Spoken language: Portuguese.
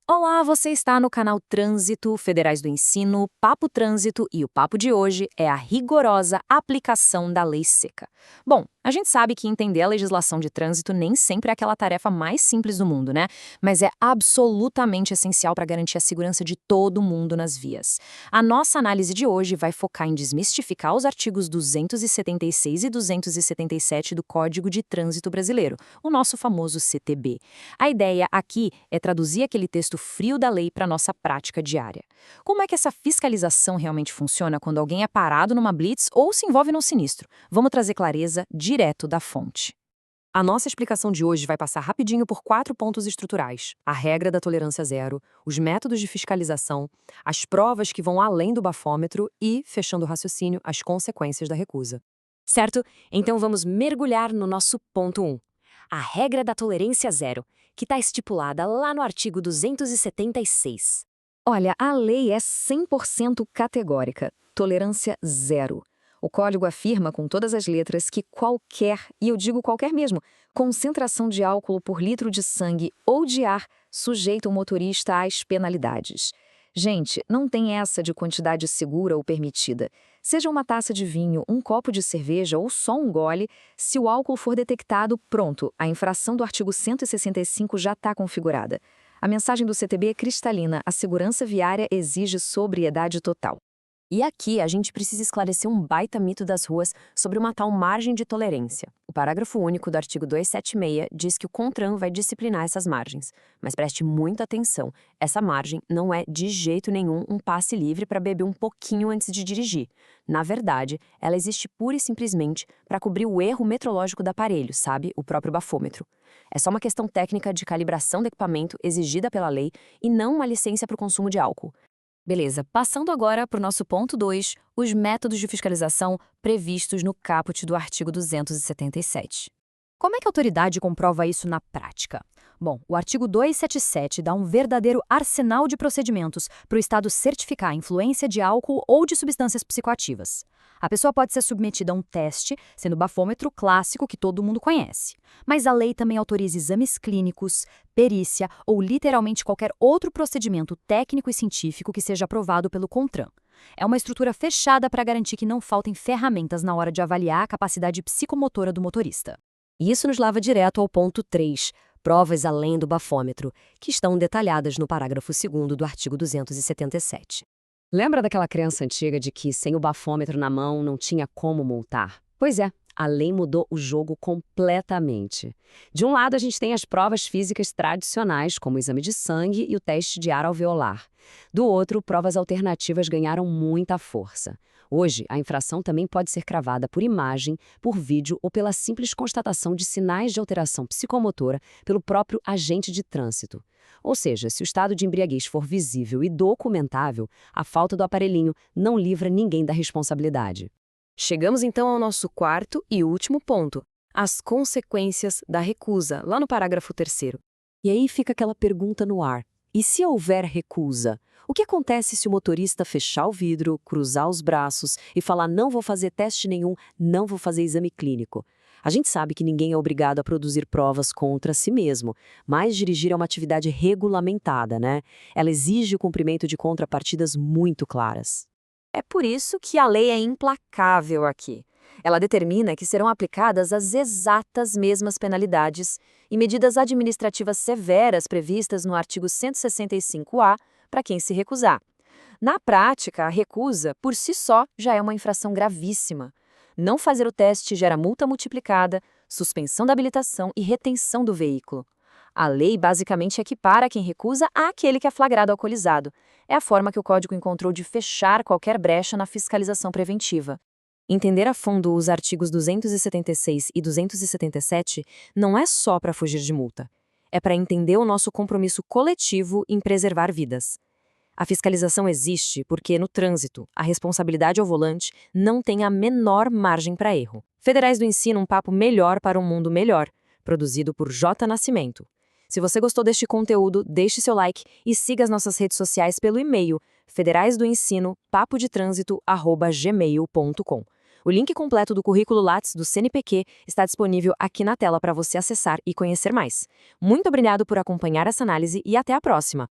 Olá, você está no canal Trânsito, Federais do Ensino, Papo Trânsito e o papo de hoje é a rigorosa aplicação da lei seca. Bom, a gente sabe que entender a legislação de trânsito nem sempre é aquela tarefa mais simples do mundo, né? Mas é absolutamente essencial para garantir a segurança de todo mundo nas vias. A nossa análise de hoje vai focar em desmistificar os artigos 276 e 277 do Código de Trânsito Brasileiro, o nosso famoso CTB. A ideia aqui é traduzir aquele texto frio da lei para nossa prática diária. Como é que essa fiscalização realmente funciona quando alguém é parado numa blitz ou se envolve num sinistro? Vamos trazer clareza direto da fonte. A nossa explicação de hoje vai passar rapidinho por 4 pontos estruturais: a regra da tolerância zero, os métodos de fiscalização, as provas que vão além do bafômetro e, fechando o raciocínio, as consequências da recusa. Certo? Então vamos mergulhar no nosso ponto 1. A regra da tolerância zero, que está estipulada lá no artigo 276. Olha, a lei é 100% categórica, tolerância zero. O código afirma com todas as letras que qualquer, e eu digo qualquer mesmo, concentração de álcool por litro de sangue ou de ar sujeita o motorista às penalidades. Gente, não tem essa de quantidade segura ou permitida. Seja uma taça de vinho, um copo de cerveja ou só um gole, se o álcool for detectado, pronto, a infração do artigo 165 já está configurada. A mensagem do CTB é cristalina: a segurança viária exige sobriedade total. E aqui a gente precisa esclarecer um baita mito das ruas sobre uma tal margem de tolerância. O parágrafo único do artigo 276 diz que o CONTRAN vai disciplinar essas margens. Mas preste muita atenção, essa margem não é de jeito nenhum um passe livre para beber um pouquinho antes de dirigir. Na verdade, ela existe pura e simplesmente para cobrir o erro metrológico do aparelho, sabe? O próprio bafômetro. É só uma questão técnica de calibração do equipamento exigida pela lei e não uma licença para o consumo de álcool. Beleza, passando agora para o nosso ponto 2, os métodos de fiscalização previstos no caput do artigo 277. Como é que a autoridade comprova isso na prática? Bom, o artigo 277 dá um verdadeiro arsenal de procedimentos para o Estado certificar a influência de álcool ou de substâncias psicoativas. A pessoa pode ser submetida a um teste, sendo o bafômetro clássico que todo mundo conhece. Mas a lei também autoriza exames clínicos, perícia ou literalmente qualquer outro procedimento técnico e científico que seja aprovado pelo CONTRAN. É uma estrutura fechada para garantir que não faltem ferramentas na hora de avaliar a capacidade psicomotora do motorista. E isso nos leva direto ao ponto 3, provas além do bafômetro, que estão detalhadas no parágrafo 2º do artigo 277. Lembra daquela crença antiga de que sem o bafômetro na mão não tinha como multar? Pois é, a lei mudou o jogo completamente. De um lado, a gente tem as provas físicas tradicionais, como o exame de sangue e o teste de ar alveolar. Do outro, provas alternativas ganharam muita força. Hoje, a infração também pode ser cravada por imagem, por vídeo ou pela simples constatação de sinais de alteração psicomotora pelo próprio agente de trânsito. Ou seja, se o estado de embriaguez for visível e documentável, a falta do aparelhinho não livra ninguém da responsabilidade. Chegamos então ao nosso quarto e último ponto, as consequências da recusa, lá no parágrafo 3º. E aí fica aquela pergunta no ar: e se houver recusa? O que acontece se o motorista fechar o vidro, cruzar os braços e falar não vou fazer teste nenhum, não vou fazer exame clínico? A gente sabe que ninguém é obrigado a produzir provas contra si mesmo, mas dirigir é uma atividade regulamentada, né? Ela exige o cumprimento de contrapartidas muito claras. É por isso que a lei é implacável aqui. Ela determina que serão aplicadas as exatas mesmas penalidades e medidas administrativas severas previstas no artigo 165-A para quem se recusar. Na prática, a recusa, por si só, já é uma infração gravíssima. Não fazer o teste gera multa multiplicada, suspensão da habilitação e retenção do veículo. A lei basicamente equipara quem recusa àquele que é flagrado alcoolizado. É a forma que o Código encontrou de fechar qualquer brecha na fiscalização preventiva. Entender a fundo os artigos 276 e 277 não é só para fugir de multa. É para entender o nosso compromisso coletivo em preservar vidas. A fiscalização existe porque, no trânsito, a responsabilidade ao volante não tem a menor margem para erro. Federais do Ensino, um papo melhor para um mundo melhor. Produzido por J. Nascimento. Se você gostou deste conteúdo, deixe seu like e siga as nossas redes sociais pelo e-mail federaisdoensino@gmail.com. O link completo do currículo Lattes do CNPq está disponível aqui na tela para você acessar e conhecer mais. Muito obrigado por acompanhar essa análise e até a próxima!